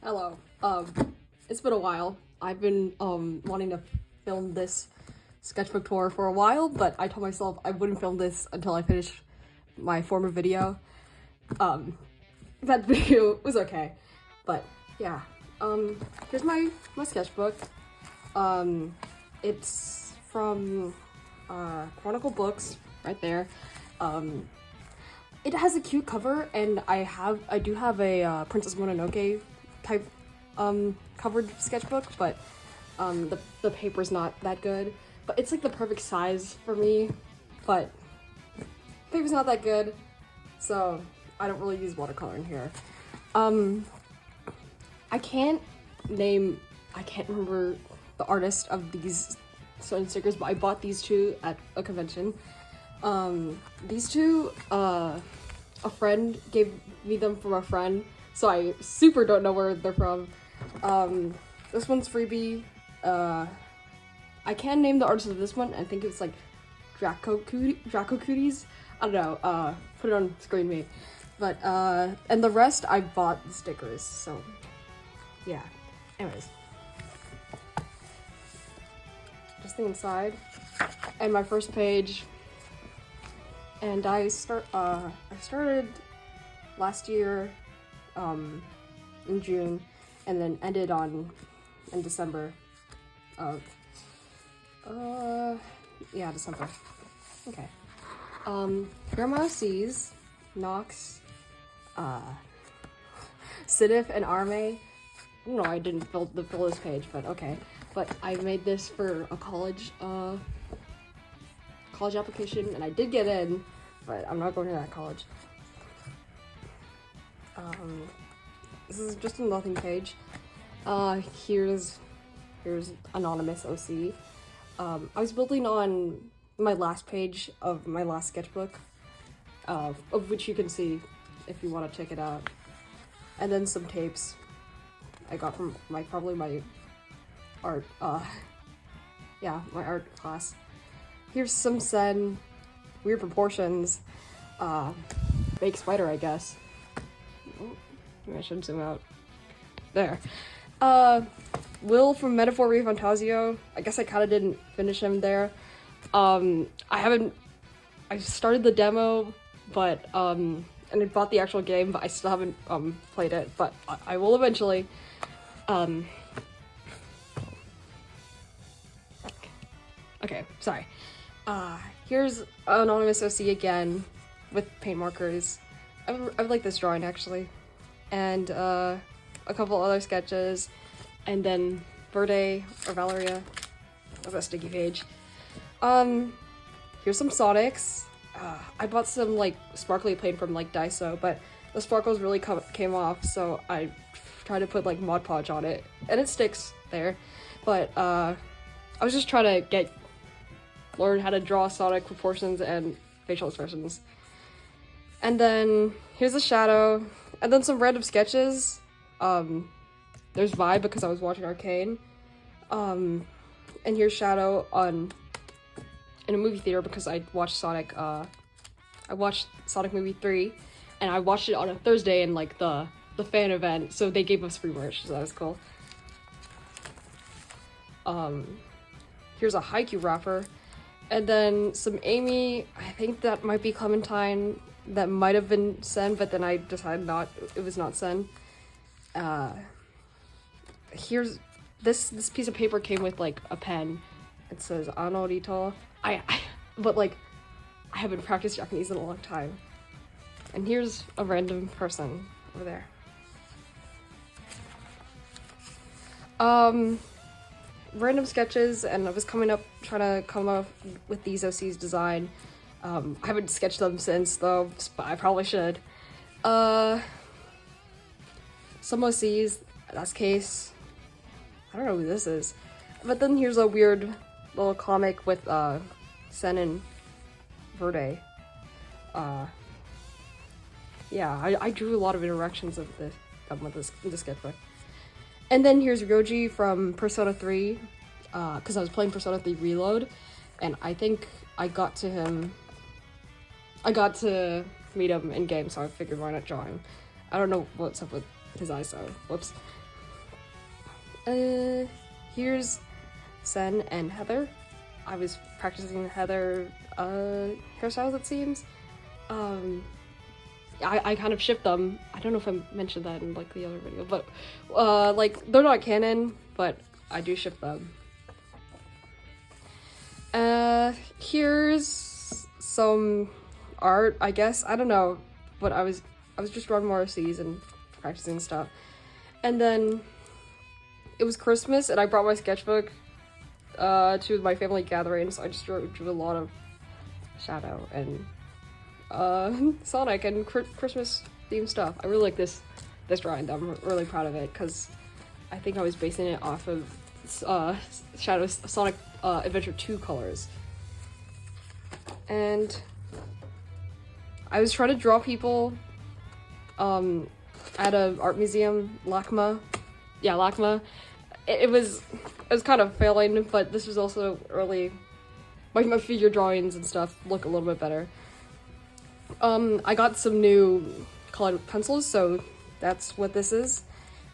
Hello. It's been a while. I've been wanting to film this sketchbook tour for a while, but I told myself I wouldn't film this until I finished my former video. That video was okay, but yeah. Here's my sketchbook. It's from Chronicle Books, right there. It has a cute cover, and I do have a Princess Mononoke type covered sketchbook, but the paper's not that good. But it's like the perfect size for me, but the paper's not that good, so I don't really use watercolor in here. I can't remember the artist of these certain stickers, but I bought these two at a convention. These two, a friend gave me them from a friend, so I super don't know where they're from. This one's freebie. I can name the artist of this one. I think it's like Draco Cooties. I don't know. Put it on screen me. But and the rest I bought the stickers. So yeah. Anyways, just the inside and my first page. And I started last year in June, and then ended in December of December. Okay. Grandma C's, Nox, Sidif, and Arme. No, I didn't fill this page, but okay. But I made this for a college application, and I did get in, but I'm not going to that college. This is just a nothing page. Here's anonymous OC. I was building on my last page of my last sketchbook, of which you can see if you want to check it out. And then some tapes I got from probably my art, my art class. Here's some Sen, weird proportions, fake spider, I guess. Oh, maybe I should zoom out. There. Will from Metaphor Re Fantasio. I guess I kind of didn't finish him there. I started the demo, but, and I bought the actual game, but I still haven't, played it, but I will eventually. Okay, sorry. Here's anonymous OC again with paint markers. I like this drawing actually, and a couple other sketches, and then Verde or Valeria of a sticky page. Here's some Sonics. I bought some like sparkly paint from like Daiso, but the sparkles really came off, so I tried to put like Mod Podge on it, and it sticks there. But I was just trying to learn how to draw Sonic proportions and facial expressions. And then here's a shadow, and then some random sketches. There's Vibe because I was watching Arcane. And here's Shadow in a movie theater because I watched Sonic. I watched Sonic Movie 3, and I watched it on a Thursday in like the fan event, so they gave us free merch, so that was cool. Here's a Haikyuu wrapper. And then some Amy, I think that might be Clementine, that might have been Sen, but then I decided it was not Sen. Here's, this piece of paper came with like a pen. It says Anorito. But like, I haven't practiced Japanese in a long time. And here's a random person over there. Random sketches, and I was trying to come up with these OC's design. I haven't sketched them since though, but I probably should. Some OC's, that's Case. I don't know who this is. But then here's a weird little comic with Sen and Verde. Yeah, I drew a lot of interactions of this sketchbook. And then here's Ryoji from Persona 3, because I was playing Persona 3 Reload, and I think I got to meet him in game, so I figured why not draw him. I don't know what's up with his eyes, so whoops. Here's Sen and Heather. I was practicing Heather hairstyles, it seems. I kind of shipped them. I don't know if I mentioned that in like the other video, but like they're not canon, but I do ship them. Here's some art, I guess. I don't know, but I was just drawing more OCs and practicing stuff. And then it was Christmas, and I brought my sketchbook to my family gathering, so I just drew a lot of Shadow and Sonic and Christmas themed stuff. I really like this drawing. I'm really proud of it because I think I was basing it off of Shadow's Sonic Adventure 2 colors. And I was trying to draw people at a art museum, LACMA. Yeah, LACMA. It was kind of failing, but this was also early. My figure drawings and stuff look a little bit better. I got some new colored pencils, so that's what this is.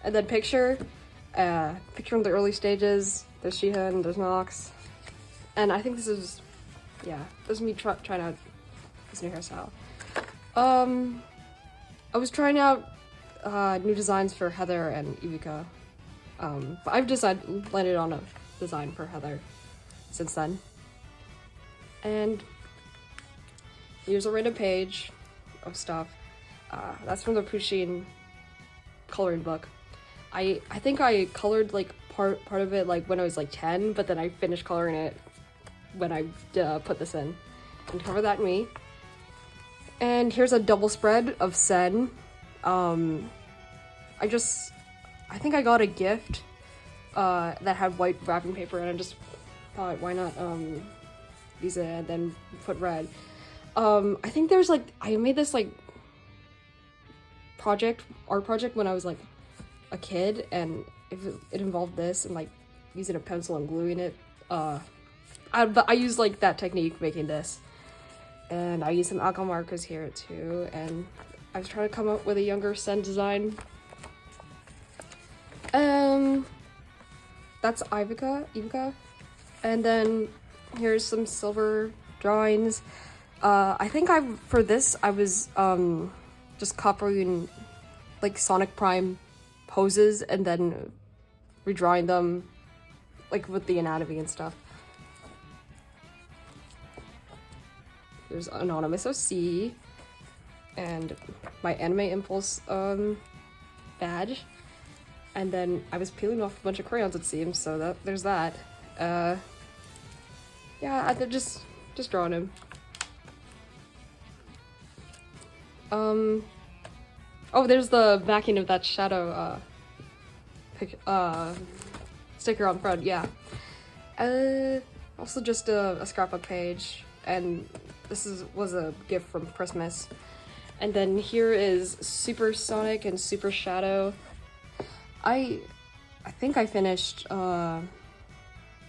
And then picture from the early stages. There's Shihan, there's Nox. And I think this is, yeah, this is me trying out this new hairstyle. I was trying out new designs for Heather and Ivuka. But I've landed on a design for Heather since then. And here's a random page of stuff. That's from the Pusheen coloring book. I think I colored like part of it like when I was like 10, but then I finished coloring it when I put this in. And cover that me. And here's a double spread of Sen. I think I got a gift that had white wrapping paper, and I just thought, why not use it and then put red. I think there's like, I made this like art project when I was like a kid, and it involved this and like using a pencil and gluing it. But I used like that technique making this, and I used some alcohol markers here too, and I was trying to come up with a younger Sen design. That's Ivuka, and then here's some silver drawings. I think for this I was just copying like Sonic Prime poses and then redrawing them like with the anatomy and stuff. Here's Anonymous OC and my Anime Impulse badge. And then I was peeling off a bunch of crayons, it seems, so there's that. Yeah, I just drawing him. Oh, there's the backing of that Shadow sticker on front, yeah. Also just a scrapbook page, and this was a gift from Christmas. And then here is Super Sonic and Super Shadow. I think I finished, no,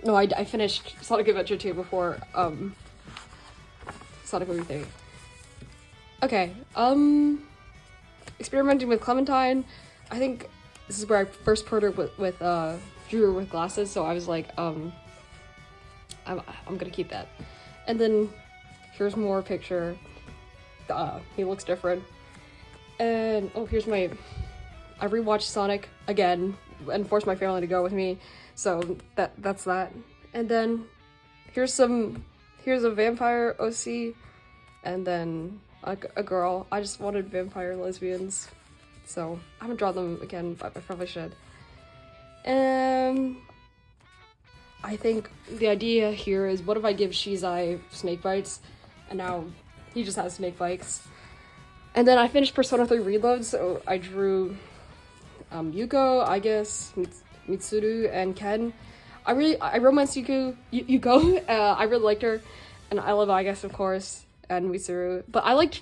I finished Sonic Adventure 2 before, Sonic Movie 3. Okay, experimenting with Clementine. I think this is where I first put her with drew her with glasses, so I was like, I'm gonna keep that. And then here's more picture. He looks different. And, oh, here's I rewatched Sonic again and forced my family to go with me, so that's that. And then here's a vampire OC, and then a girl. I just wanted vampire lesbians, so I haven't drawn them again, but I probably should. And I think the idea here is, what if I give Shizai snake bites, and now he just has snake bites. And then I finished Persona 3 Reload, so I drew Yuko, I guess, Mitsuru, and Ken. I romanced Yuko. I really liked her, and I love, I guess, of course, and Mitsuru. But I liked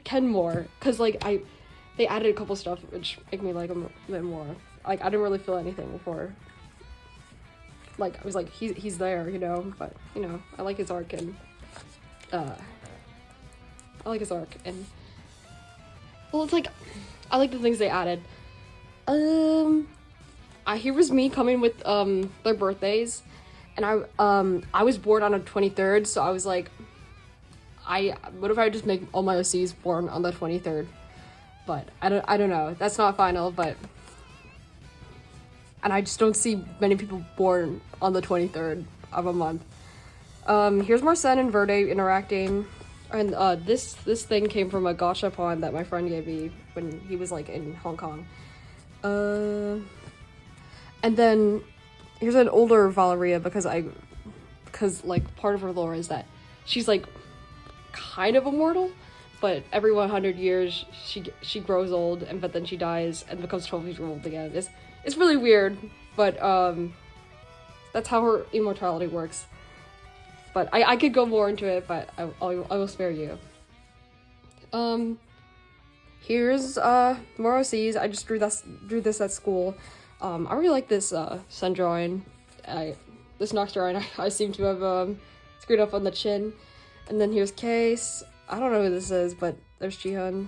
Ken more, cause like they added a couple stuff which make me like him a bit more. Like I didn't really feel anything before. Like I was like, he's there, you know. But you know, I like his arc, and well, it's like I like the things they added. here was me coming with their birthdays, and I was born on the 23rd, so I was like, what if I just make all my OCs born on the 23rd? But I don't know. That's not final, but, and I just don't see many people born on the 23rd of a month. Here's Marcin and Verde interacting, and this thing came from a gashapon that my friend gave me when he was like in Hong Kong. And then here's an older Valeria because like part of her lore is that she's like kind of immortal, but every 100 years she grows old, and but then she dies and becomes 12 years old again. It's really weird, but that's how her immortality works. But I could go more into it, but I will spare you. Here's more OCs. I just drew this at school. I really like this sun drawing. This Nox drawing I seem to have screwed up on the chin. And then here's Case. I don't know who this is, but there's Jihyun.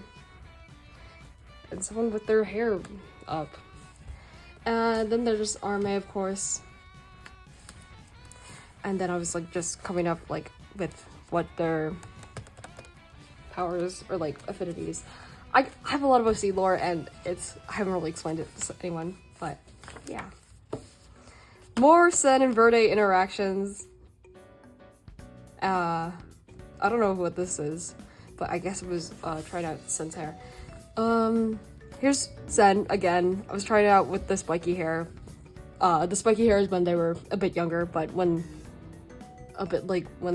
And someone with their hair up. And then there's Arme, of course. And then I was like just coming up like with what their powers or like affinities. I have a lot of OC lore, and I haven't really explained it to anyone, but yeah. More Sen and Verde interactions. I don't know what this is, but I guess it was trying out Sen's hair. Here's Sen again. I was trying it out with the spiky hair. The spiky hair is when they were a bit younger, but when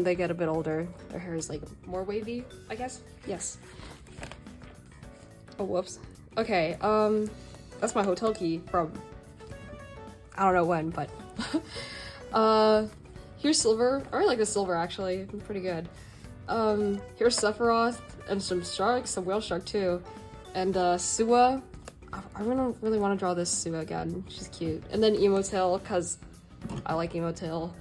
they get a bit older, their hair is like more wavy, I guess. Yes. Oh, whoops. Okay, that's my hotel key from I don't know when, but here's Silver. I really like the Silver, actually. It's pretty good. Here's Sephiroth and some sharks, some whale shark too, and Sua. I really want to draw this Sua again. She's cute. And then Emotail, because I like Emotail.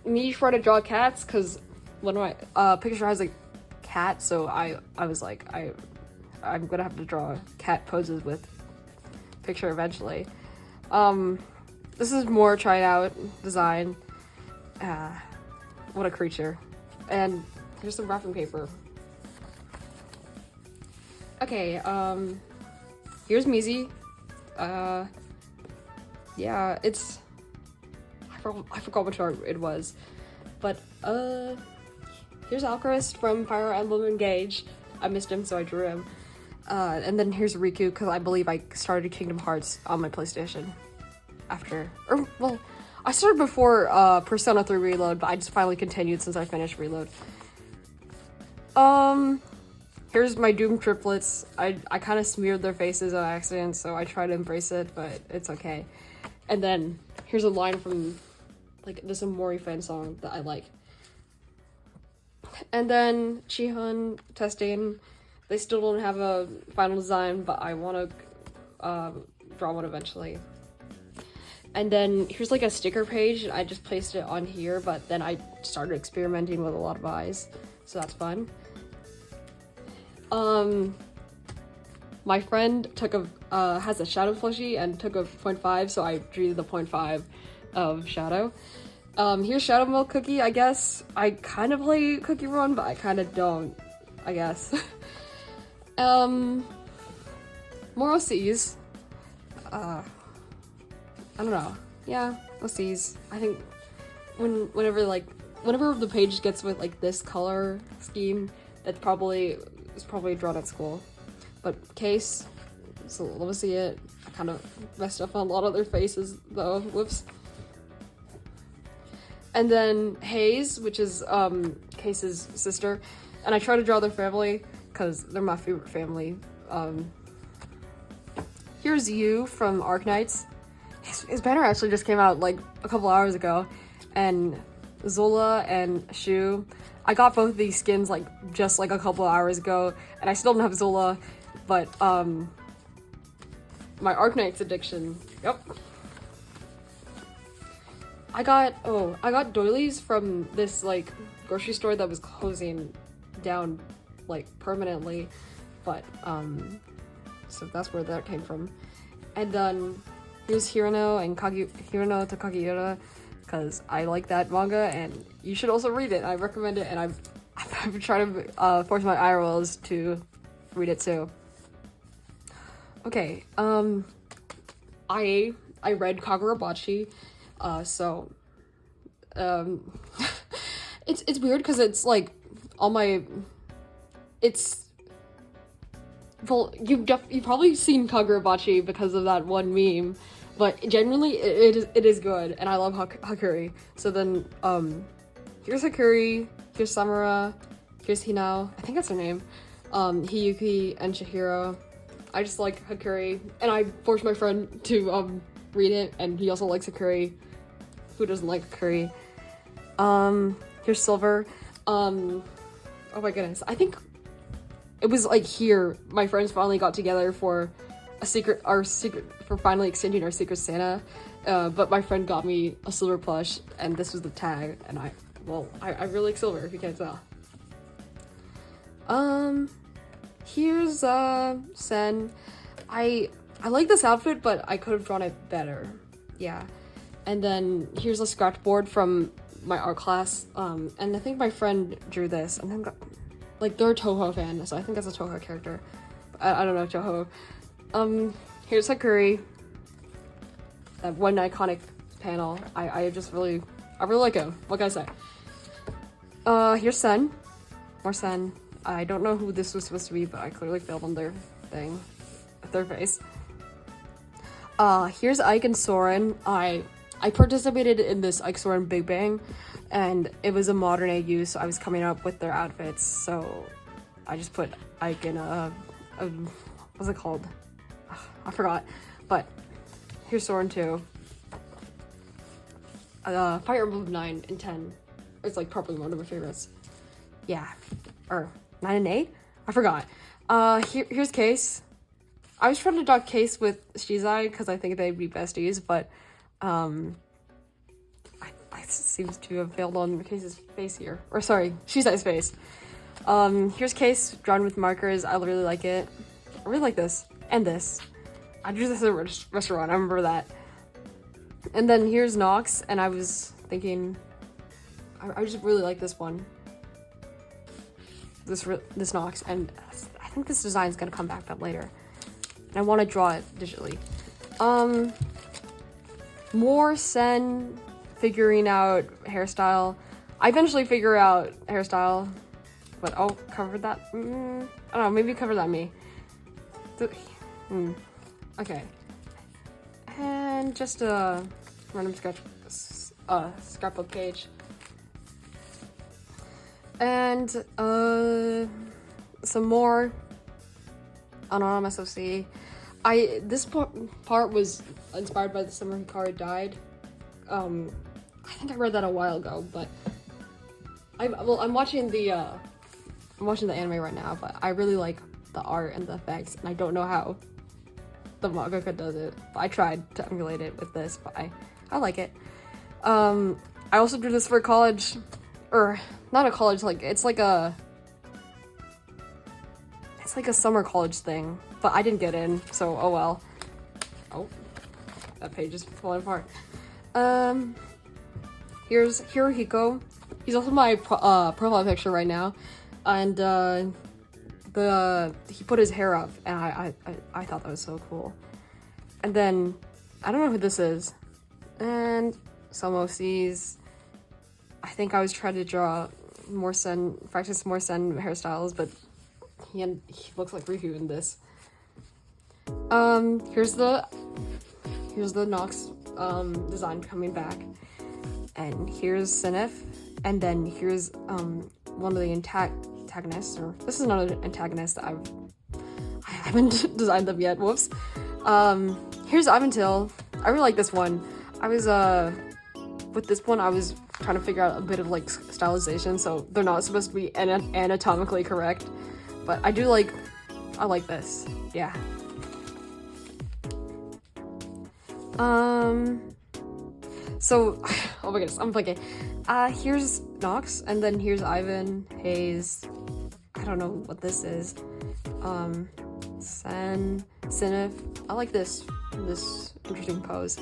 Me trying to draw cats, because one of my picture has a cat, so I was like, I'm gonna have to draw cat poses with picture eventually. This is more tried out design. What a creature. And here's some wrapping paper. Okay, here's Mizi. Yeah, it's I forgot which art it was, but here's Alcarist from Fire Emblem Engage. I missed him, so I drew him. And then here's Riku, because I believe I started Kingdom Hearts on my PlayStation I started before Persona 3 Reload, but I just finally continued since I finished Reload. Here's my Doom triplets. I kind of smeared their faces on accident, so I try to embrace it, but it's okay. And then here's a line from like this Amori fan song that I like. And then Jihyun testing. They still don't have a final design, but I want to draw one eventually. And then here's like a sticker page. I just placed it on here, but then I started experimenting with a lot of eyes, so that's fun. My friend has a shadow plushie and took a 0.5, so I drew the 0.5 of shadow. Here's Shadow Milk Cookie, I guess. I kind of play Cookie Run, but I kind of don't, I guess. More OCs. I don't know. Yeah, OCs. I think whenever the page gets with like this color scheme, that's probably drawn at school. But Case, so let me see it. I kind of messed up on a lot of their faces though. Whoops. And then Hayes, which is Case's sister, and I try to draw their family because they're my favorite family. Here's Yu from Arknights. His banner actually just came out like a couple hours ago, and Zola and Shu. I got both of these skins like just like a couple hours ago, and I still don't have Zola, but my Arknights addiction. Yep. I got doilies from this like grocery store that was closing down like permanently, but so that's where that came from. And then here's Hirano and Hirano to Kagiura, because I like that manga and you should also read it. I recommend it, and I've been trying to force my IRLs to read it too. Okay, I read Kagurabachi, so it's weird because it's like all my, well, you've probably seen Kagurabachi because of that one meme, but generally it is good, and I love Hakuri. So then here's Hakuri, here's Samura, here's Hinao, I think that's her name, Hiyuki and Chihiro. I just like Hakuri, and I forced my friend to read it, and he also likes Hakuri. Who doesn't like Hakuri? Here's Silver. Oh my goodness, I think it was like here my friends finally got together for for finally exchanging our Secret Santa, but my friend got me a Silver plush, and this was the tag, and I really like Silver, if you can't tell. Here's Sen. I like this outfit, but I could have drawn it better. Yeah. And then here's a scratchboard from my art class. And I think my friend drew this, and then like they're a Toho fan, so I think that's a Toho character. I don't know Toho. Here's Hakuri. That one iconic panel. I really like him. What can I say? Here's Sen. More Sen. I don't know who this was supposed to be, but I clearly failed on their thing. Their face. Here's Ike and Soren. I participated in this Ike Soren Big Bang, and it was a modern AU, so I was coming up with their outfits, so I just put Ike in a what's it called? I forgot. But here's Soren too. Fire Emblem 9 and 10. It's like probably one of my favorites. Yeah. Or 9 and 8? I forgot. Here's Case. I was trying to draw Case with Shizai because I think they'd be besties, but I seems to have failed on Case's face here. Or sorry, Shizai's face. Here's Case drawn with markers. I really like it. I really like this. And this. I drew this at a restaurant. I remember that. And then here's Nox, and I was thinking, I just really like this one. This Nox, and I think this design is gonna come back up later. And I want to draw it digitally. More Sen figuring out hairstyle. I eventually figure out hairstyle, but I'll cover that. I don't know, maybe cover that me. Okay. And just a random scrapbook page. And some more anonymous OC. This part was inspired by the summer Hikaru died. I think I read that a while ago, but I'm watching the anime right now, but I really like the art and the effects, and I don't know how the mangaka does it. But I tried to emulate it with this, but I like it. I also drew this for college, or not a college, like it's like a summer college thing, but I didn't get in, so oh well. Oh, that page is falling apart. Here's Hirohiko. He's also my profile picture right now, and he put his hair up, and I thought that was so cool. And then I don't know who this is, and some OCs. I think I was trying to draw practice more Sen hairstyles, but he looks like Riku in this. Here's the Nox design coming back, and here's Sinif, and then here's one of the antagonists, or this is not an antagonist. I haven't designed them yet. Whoops. Here's Ivantil. I really like this one. I was with this one I was trying to figure out a bit of like stylization, so they're not supposed to be anatomically correct, but I like this. Yeah. So, oh my goodness, I'm blanking. Here's Nox, and then here's Ivan, Hayes, I don't know what this is, Sinif. I like this this interesting pose.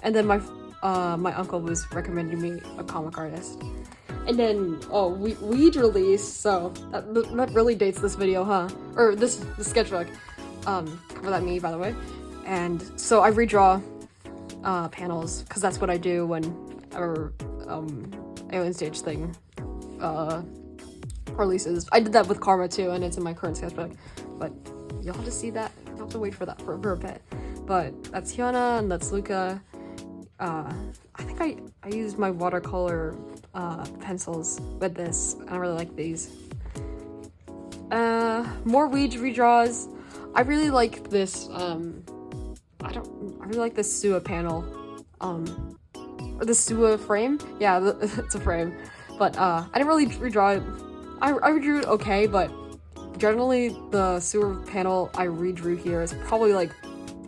And then my uncle was recommending me a comic artist. And then, weed release, so that really dates this video, huh? Or this sketchbook. Cover that me, by the way. And so I redraw panels, because that's what I do whenever Alien Stage thing releases. I did that with Karma too, and it's in my current sketchbook. But you'll have to see that. You'll have to wait for that for a bit. But that's Hyuna and that's Luca. I think I used my watercolor pencils with this. I really like these. More Weege redraws. I really like this. I really like this Sua panel. Or the Sua frame. Yeah, it's a frame. But I didn't really redraw it. I redrew it okay, but generally the Sua panel I redrew here is probably like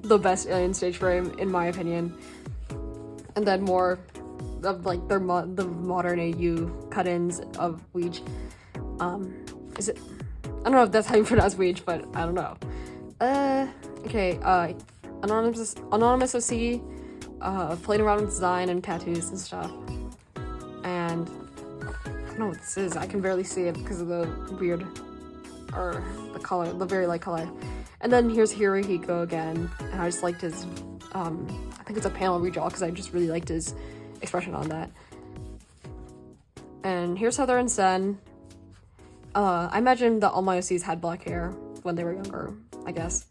the best Alien Stage frame in my opinion. And then more of like the modern AU cut-ins of Weege. Is it? I don't know if that's how you pronounce Weege, but I don't know. Okay. Anonymous OC. Played around with design and tattoos and stuff. And I don't know what this is. I can barely see it because of the weird, or the color, the very light color. And then here's Hirohiko again, and I just liked his, I think it's a panel redraw because I just really liked his expression on that. And here's Heather and Sen. I imagine that all my OCs had black hair when they were younger, I guess.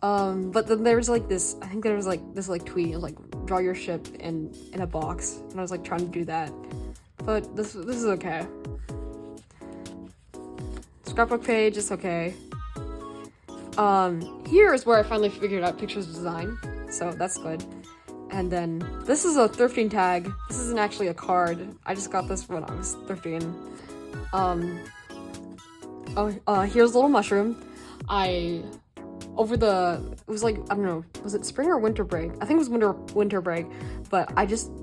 But then there was like this, I think there was like this like tweet, like draw your ship in a box, and I was like trying to do that. But this is okay. Scrapbook page is okay. Here is where I finally figured out pictures design, so that's good. And then this is a thrifting tag. This isn't actually a card. I just got this when I was thrifting. Here's Little Mushroom. It was like, I don't know, was it spring or winter break? I think it was winter break, but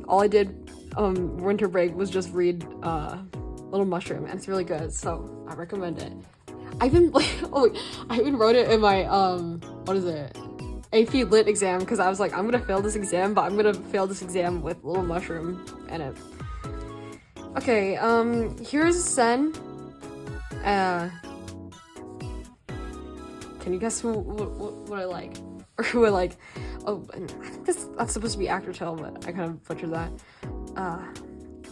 all I did winter break was just read Little Mushroom, and it's really good, so I recommend it. I even wrote it in my what is it, AP Lit exam, because I was like, I'm gonna fail this exam, but I'm gonna fail this exam with Little Mushroom in it. Okay, here's Sen. Can you guess what I like? Or who I like? Oh, and I think that's supposed to be Actor Tail, but I kind of butchered that.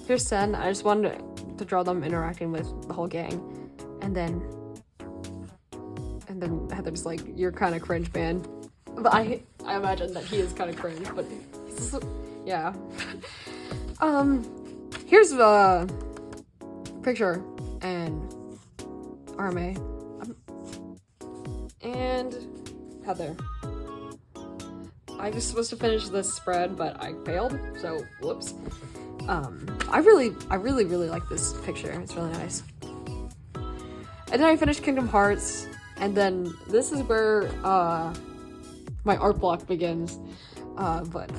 Here's Sen. I just wanted to draw them interacting with the whole gang. And then Heather's like, you're kind of cringe, man. But I imagine that he is kind of cringe, but he's just, yeah. Here's a picture and RMA. And Heather. I was supposed to finish this spread, but I failed, so whoops. I really like this picture. It's really nice. And then I finished Kingdom Hearts, and then this is where my art block begins. But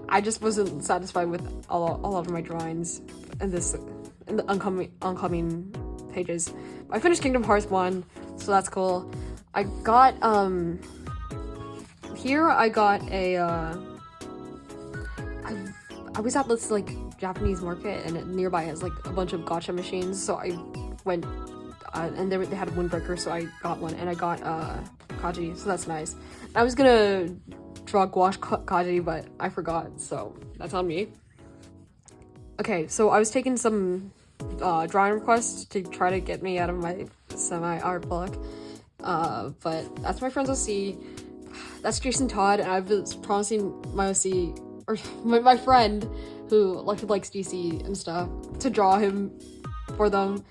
I just wasn't satisfied with all of my drawings in the oncoming pages. I finished Kingdom Hearts 1, so that's cool. I got here I got a I was at this like Japanese market, and it nearby has like a bunch of gacha machines, so I went and they had a windbreaker, so I got one, and I got Kaji, so that's nice. I was gonna draw gouache Kaji, but I forgot, so that's on me. Okay, so I was taking some drawing requests to try to get me out of my semi-art block, but that's my friend's OC. That's Jason Todd, and I was promising my OC, or my friend who likes DC and stuff, to draw him for them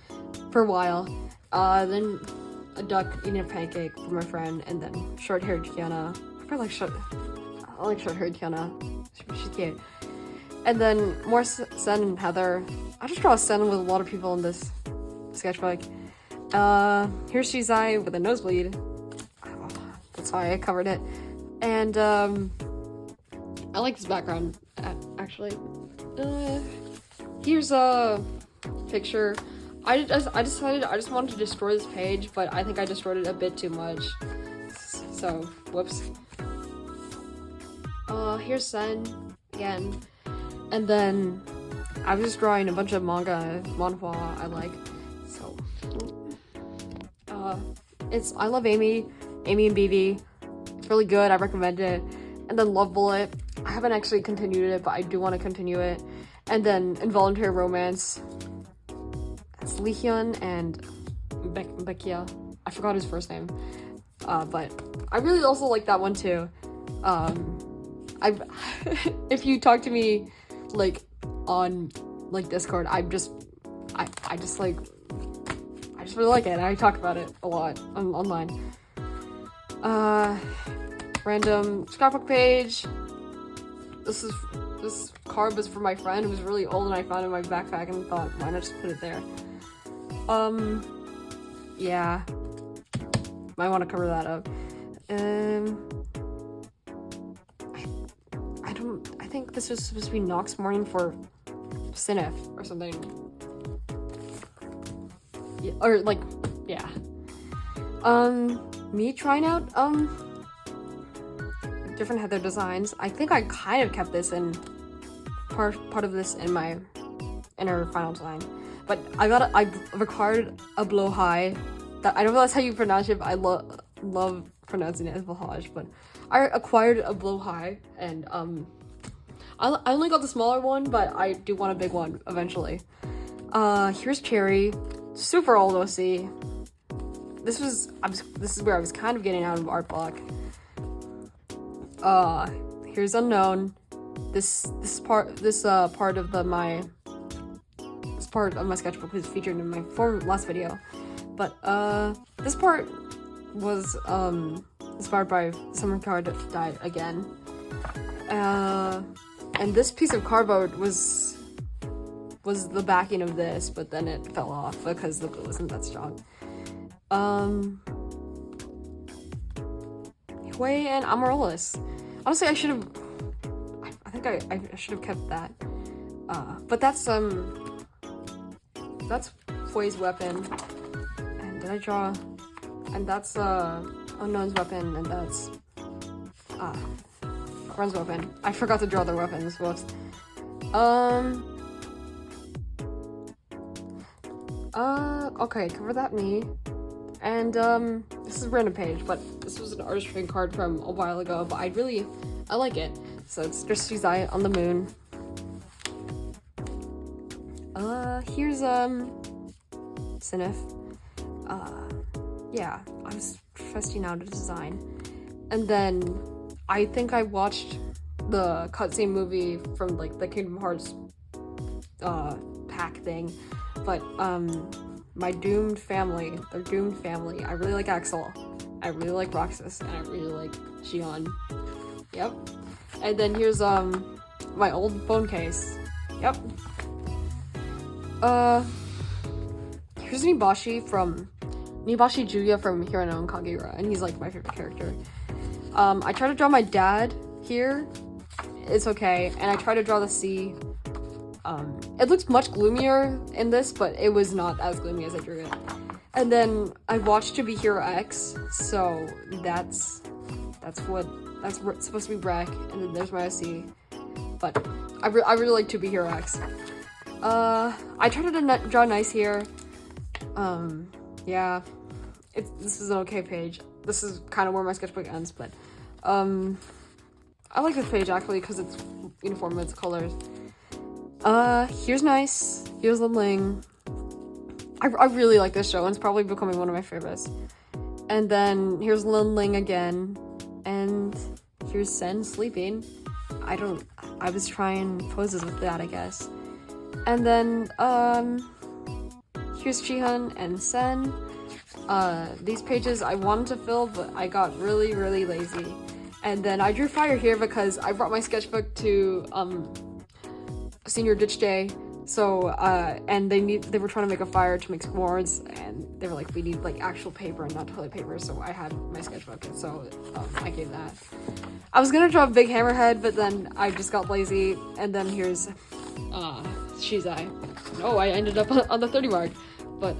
for a while. Then a duck eating a pancake for my friend, and then short-haired Kiana. I like short-haired Kiana. She's cute. And then more Sen and Heather. I just draw Sen with a lot of people in this sketchbook. Here's Shizai with a nosebleed. That's why I covered it. And I like this background actually. Here's a picture. I decided I just wanted to destroy this page, but I think I destroyed it a bit too much. So whoops. Here's Sen again. And then I was just drawing a bunch of manhwa I like. So it's I Love Amy and BB. It's really good, I recommend it. And then Love Bullet. I haven't actually continued it, but I do want to continue it. And then Involuntary Romance. It's Lee Hyun and Baekhyun. I forgot his first name. But I really also like that one too. If you talk to me like on like Discord, I just really like it. I talk about it a lot online. Random scrapbook page. This card was for my friend who was really old, and I found it in my backpack and thought, why not just put it there? Yeah. Might want to cover that up. I think this was supposed to be Nox Morning for Sinif or something. Yeah, or like, yeah. Me trying out, different header designs. I think I kind of kept this in part of this in my inner final design. But I've acquired a blowhigh that I don't know that's how you pronounce it, but I love pronouncing it as blowhigh, but I acquired a blowhigh, and I only got the smaller one, but I do want a big one eventually. Here's Cherry, super old OC. This is where I was kind of getting out of art block. Here's Unknown. This part of my sketchbook was featured in my last video, but this part was inspired by Summer Card Died Again. And this piece of cardboard was the backing of this, but then it fell off because the glue wasn't that strong. Hui and Amaryllis. Honestly, I should have. I think I should have kept that. But that's Hui's weapon. And did I draw? And that's Unknown's weapon, and that's Run's weapon. I forgot to draw their weapons. Whoops. Okay, cover that me. And this is a random page, but this was an artist trading card from a while ago, but I like it. So it's just Shizai on the moon. Here's Sinif. Yeah, I was testing out a design. And then I think I watched the cutscene movie from like the Kingdom Hearts pack thing, but my doomed family, I really like Axel, I really like Roxas, and I really like Xion. Yep. And then here's my old phone case. Yep. Here's Nibashi Juya from Hirano and Kaguya, and he's like my favorite character. I try to draw my dad here. It's okay. And I try to draw the sea. It looks much gloomier in this, but it was not as gloomy as I drew it. And then I watched To Be Hero X, so that's supposed to be Breck, and then there's my OC. But I really like To Be Hero X. I tried to draw nice here. Yeah, this is an okay page. This is kind of where my sketchbook ends, but I like this page actually because it's uniform with its colors. Here's Nice. Here's Lin Ling. I really like this show, and it's probably becoming one of my favorites. And then here's Lin Ling again, and here's Sen sleeping. I was trying poses with that, I guess. And then here's Chihan and Sen. These pages I wanted to fill, but I got really lazy. And then I drew fire here because I brought my sketchbook to senior ditch day. So and they were trying to make a fire to make s'mores, and they were like, we need like actual paper and not toilet paper. So I had my sketchbook, and so I gave that. I was gonna draw a big hammerhead, but then I just got lazy. And then here's Shizai. Oh, I ended up on the 30 mark, but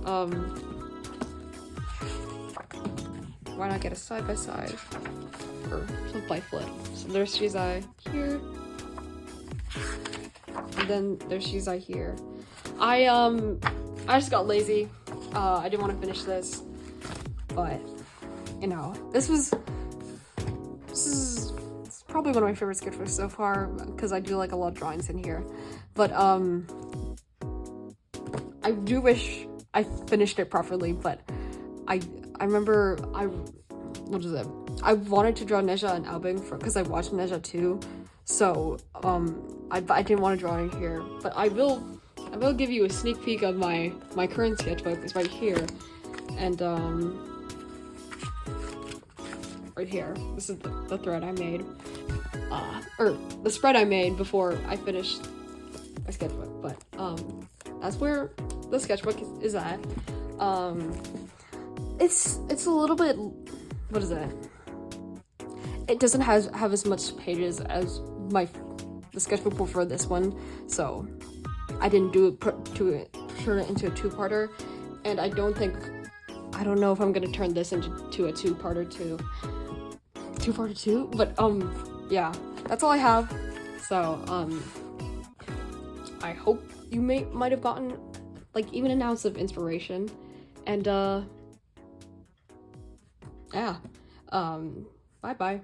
why not get a side-by-side or flip by flip? So there's Shizai here, and then there's Shizai here. I just got lazy. I didn't want to finish this, but you know, this is probably one of my favorite sketchbooks so far because I do like a lot of drawings in here. But I do wish I finished it properly, but I remember what is it? I wanted to draw Neja and Albing because I watched Neja too, so I didn't want to draw in here, but I will give you a sneak peek of my current sketchbook. It's right here, and right here. This is the thread I made, or the spread I made before I finished my sketchbook. But that's where the sketchbook is at. It's a little bit, what is it? It doesn't have as much pages as the sketchbook before this one, so I didn't turn it into a two-parter, and I don't know if I'm gonna turn this into a two-parter too. But yeah, that's all I have. So I hope you might have gotten like even an ounce of inspiration, and yeah, bye bye.